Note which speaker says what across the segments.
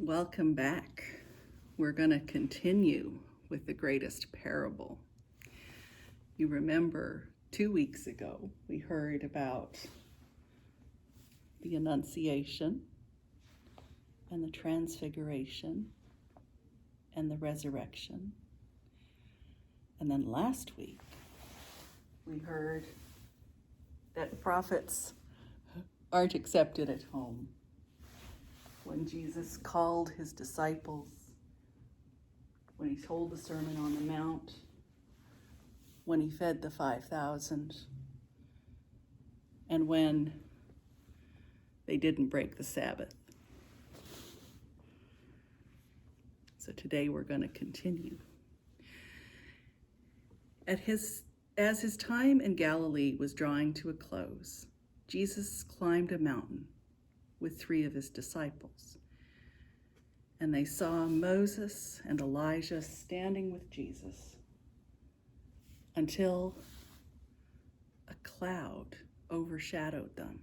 Speaker 1: Welcome back. We're going to continue with the greatest parable. You remember 2 weeks ago, we heard about the Annunciation and the Transfiguration and the Resurrection. And then last week, we heard that prophets aren't accepted at home. When Jesus called his disciples, when he told the Sermon on the Mount, when he fed the 5,000, and when they didn't break the Sabbath. So today we're going to continue. As his time in Galilee was drawing to a close, Jesus climbed a mountain with 3 of his disciples. And they saw Moses and Elijah standing with Jesus until a cloud overshadowed them.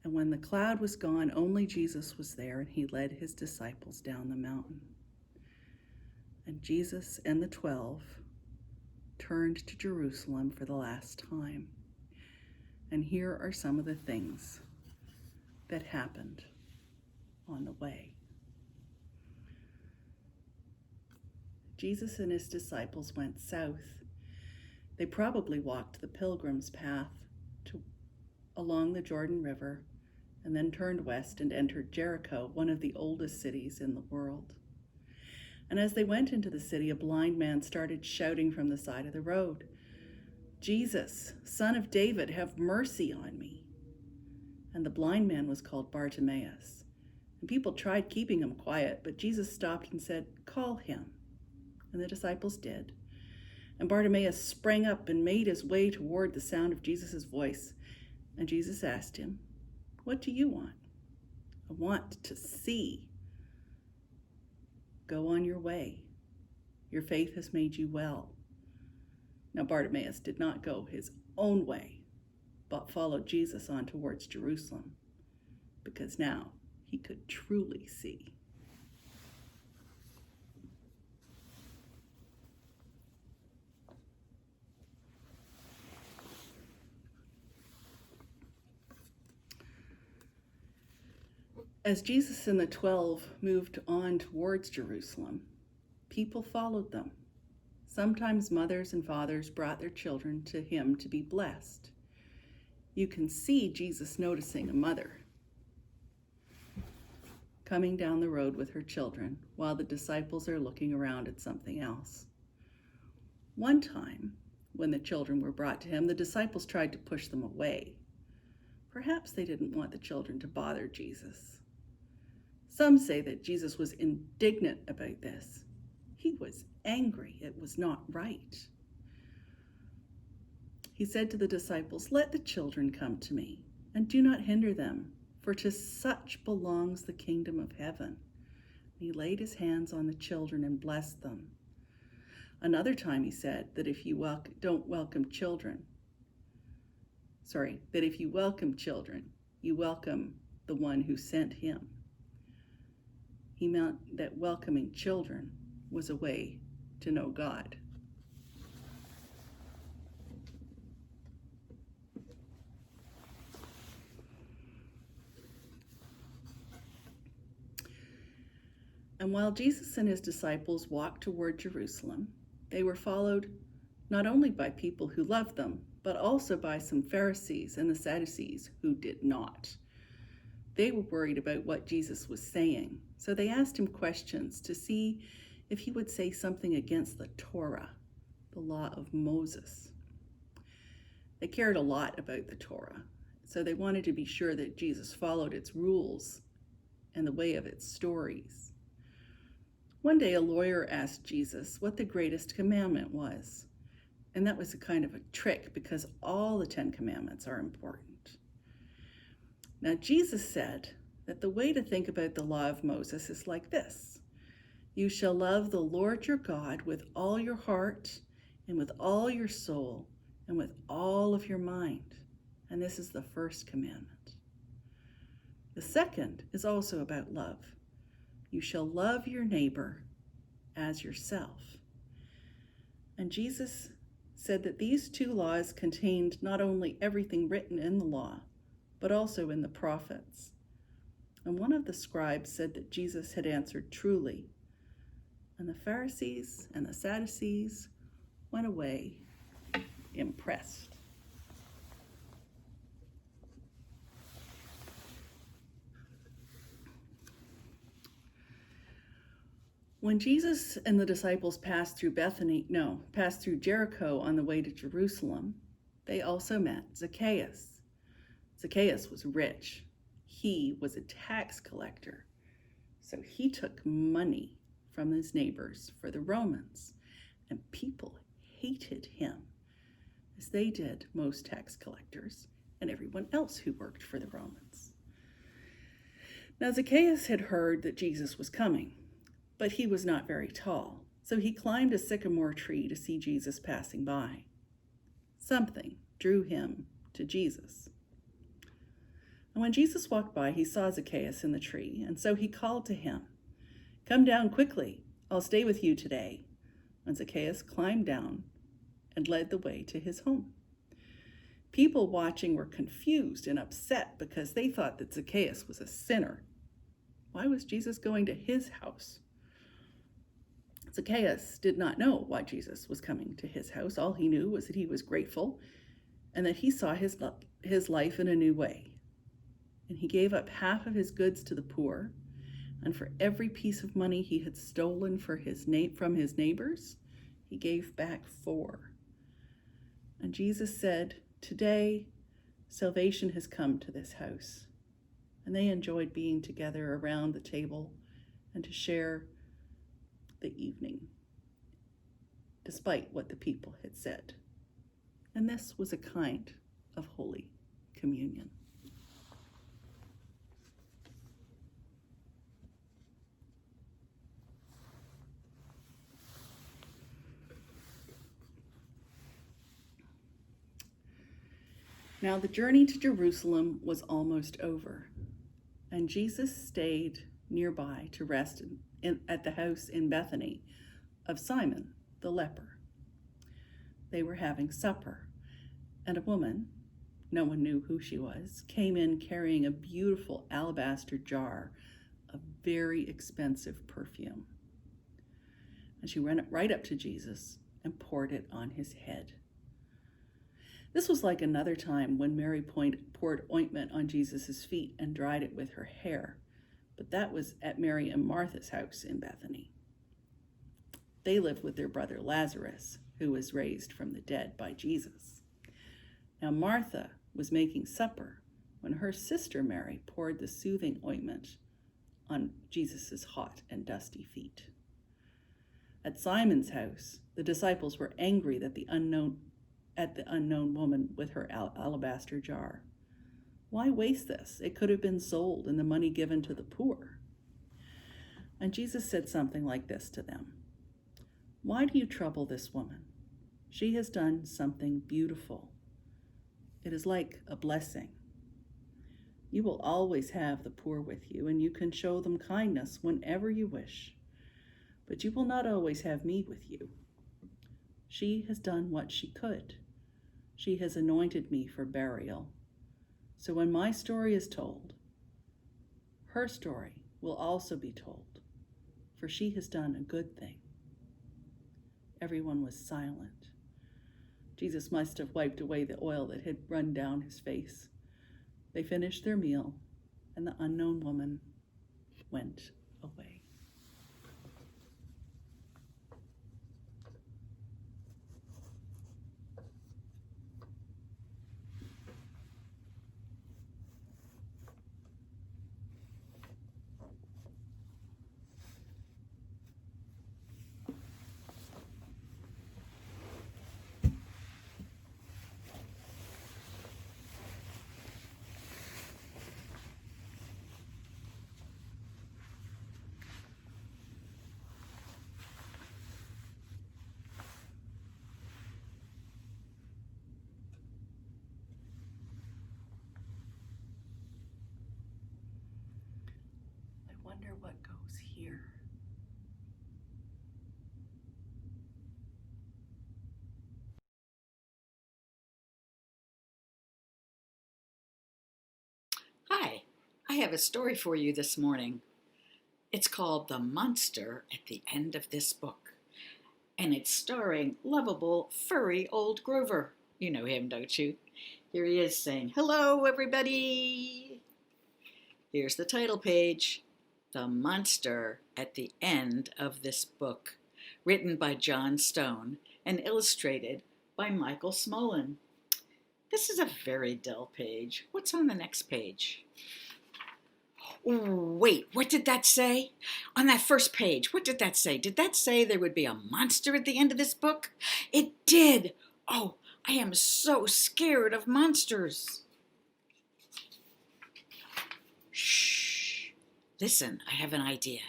Speaker 1: And when the cloud was gone, only Jesus was there, and he led his disciples down the mountain. And Jesus and the 12 turned to Jerusalem for the last time. And here are some of the things that happened on the way. Jesus and his disciples went south. They probably walked the pilgrim's path along the Jordan River and then turned west and entered Jericho, one of the oldest cities in the world. And as they went into the city, a blind man started shouting from the side of the road, "Jesus, Son of David, have mercy on me." And the blind man was called Bartimaeus. And people tried keeping him quiet, but Jesus stopped and said, "Call him." And the disciples did. And Bartimaeus sprang up and made his way toward the sound of Jesus' voice. And Jesus asked him, "What do you want?" "I want to see." "Go on your way. Your faith has made you well." Now Bartimaeus did not go his own way, but followed Jesus on towards Jerusalem, because now he could truly see. As Jesus and the 12 moved on towards Jerusalem, people followed them. Sometimes mothers and fathers brought their children to him to be blessed. You can see Jesus noticing a mother coming down the road with her children while the disciples are looking around at something else. One time, when the children were brought to him, the disciples tried to push them away. Perhaps they didn't want the children to bother Jesus. Some say that Jesus was indignant about this. He was angry. It was not right. He said to the disciples, "Let the children come to me, and do not hinder them, for to such belongs the kingdom of heaven." And he laid his hands on the children and blessed them. Another time he said that if you welcome children, you welcome the one who sent him. He meant that welcoming children was a way to know God. And while Jesus and his disciples walked toward Jerusalem, they were followed not only by people who loved them, but also by some Pharisees and the Sadducees who did not. They were worried about what Jesus was saying, so they asked him questions to see if he would say something against the Torah, the law of Moses. They cared a lot about the Torah, so they wanted to be sure that Jesus followed its rules and the way of its stories. One day a lawyer asked Jesus what the greatest commandment was, and that was a kind of a trick because all the 10 commandments are important. Now Jesus said that the way to think about the law of Moses is like this: "You shall love the Lord your God with all your heart and with all your soul and with all of your mind." And this is the first commandment. The second is also about love. You shall love your neighbor as yourself. And Jesus said that these two laws contained not only everything written in the law, but also in the prophets. And one of the scribes said that Jesus had answered truly. And the Pharisees and the Sadducees went away impressed. When Jesus and the disciples passed through Jericho on the way to Jerusalem, they also met Zacchaeus. Zacchaeus was rich. He was a tax collector. So he took money from his neighbors for the Romans, and people hated him, as they did most tax collectors and everyone else who worked for the Romans. Now Zacchaeus had heard that Jesus was coming, but he was not very tall, so he climbed a sycamore tree to see Jesus passing by. Something drew him to Jesus. And when Jesus walked by, he saw Zacchaeus in the tree, and so he called to him, "Come down quickly, I'll stay with you today." And Zacchaeus climbed down and led the way to his home. People watching were confused and upset because they thought that Zacchaeus was a sinner. Why was Jesus going to his house? Zacchaeus did not know why Jesus was coming to his house. All he knew was that he was grateful and that he saw his life in a new way. And he gave up half of his goods to the poor, and for every piece of money he had stolen from his neighbors, he gave back 4. And Jesus said, "Today, salvation has come to this house." And they enjoyed being together around the table and to share the evening, despite what the people had said. And this was a kind of Holy Communion. Now the journey to Jerusalem was almost over, and Jesus stayed nearby to rest at the house in Bethany of Simon the leper. They were having supper, and a woman, no one knew who she was, came in carrying a beautiful alabaster jar of very expensive perfume. And she ran right up to Jesus and poured it on his head. This was like another time when Mary poured ointment on Jesus' feet and dried it with her hair, but that was at Mary and Martha's house in Bethany. They lived with their brother Lazarus, who was raised from the dead by Jesus. Now Martha was making supper when her sister Mary poured the soothing ointment on Jesus' hot and dusty feet. At Simon's house, the disciples were angry at the unknown woman with her alabaster jar. Why waste this? It could have been sold and the money given to the poor. And Jesus said something like this to them: "Why do you trouble this woman? She has done something beautiful. It is like a blessing. You will always have the poor with you, and you can show them kindness whenever you wish. But you will not always have me with you. She has done what she could. She has anointed me for burial. So when my story is told, her story will also be told, for she has done a good thing." Everyone was silent. Jesus must have wiped away the oil that had run down his face. They finished their meal, and the unknown woman went away. I wonder what goes goes here.
Speaker 2: Hi, I have a story for you this morning. It's called The Monster at the End of This Book, and it's starring lovable, furry old Grover. You know him, don't you? Here he is saying, "Hello, everybody." Here's the title page, The Monster at the End of This Book, written by John Stone and illustrated by Michael Smolin. This is a very dull page. What's on the next page? Wait, what did that say? On that first page, what did that say? Did that say there would be a monster at the end of this book? It did! Oh, I am so scared of monsters. Shh. Listen, I have an idea.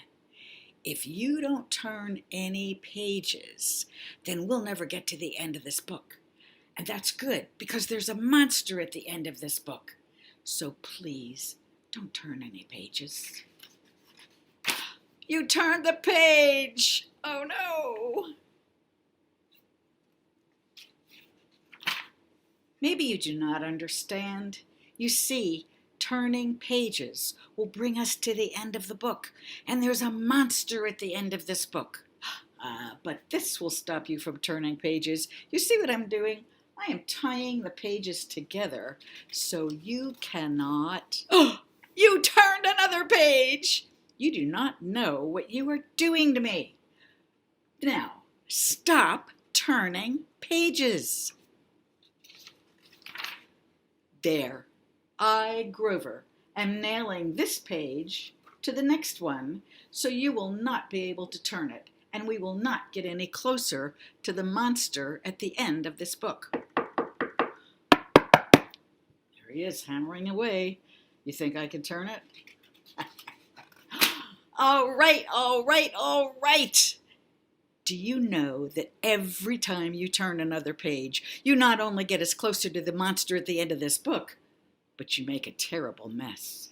Speaker 2: If you don't turn any pages, then we'll never get to the end of this book. And that's good, because there's a monster at the end of this book. So please, don't turn any pages. You turned the page! Oh no! Maybe you do not understand. You see, turning pages will bring us to the end of the book, and there's a monster at the end of this book. But this will stop you from turning pages. You see what I'm doing? I am tying the pages together so you cannot... Oh, you turned another page! You do not know what you are doing to me. Now, stop turning pages. There, I, Grover, am nailing this page to the next one, so you will not be able to turn it, and we will not get any closer to the monster at the end of this book. There he is, hammering away. You think I can turn it? All right, all right, all right. Do you know that every time you turn another page, you not only get us closer to the monster at the end of this book, but you make a terrible mess?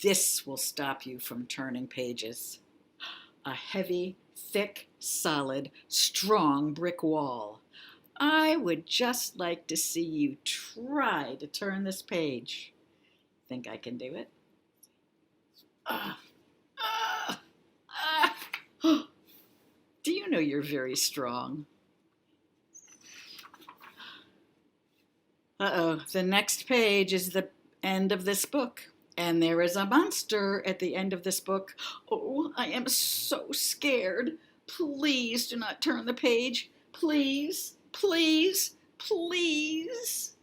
Speaker 2: This will stop you from turning pages. A heavy, thick, solid, strong brick wall. I would just like to see you try to turn this page. Think I can do it? Do you know you're very strong? Uh-oh, the next page is the end of this book, and there is a monster at the end of this book. Oh, I am so scared. Please do not turn the page. Please, please, please.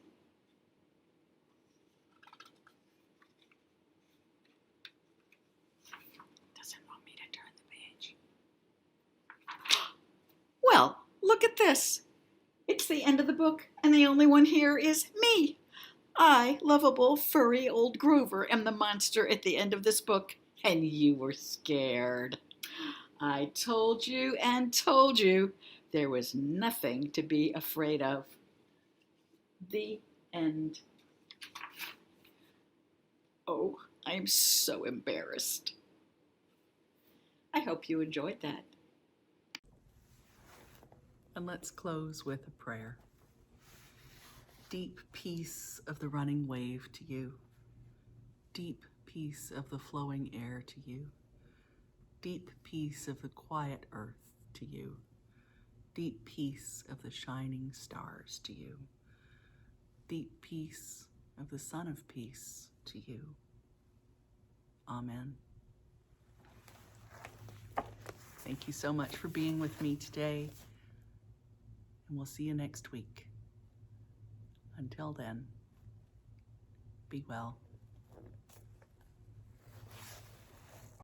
Speaker 2: Doesn't want me to turn the page. Well, look at this. It's the end of the book, and the only one here is me. I, lovable, furry old Grover, am the monster at the end of this book, and you were scared. I told you and told you there was nothing to be afraid of. The end. Oh, I'm so embarrassed. I hope you enjoyed that.
Speaker 1: And let's close with a prayer. Deep peace of the running wave to you. Deep peace of the flowing air to you. Deep peace of the quiet earth to you. Deep peace of the shining stars to you. Deep peace of the Son of Peace to you. Amen. Thank you so much for being with me today, and we'll see you next week. Until then, be well.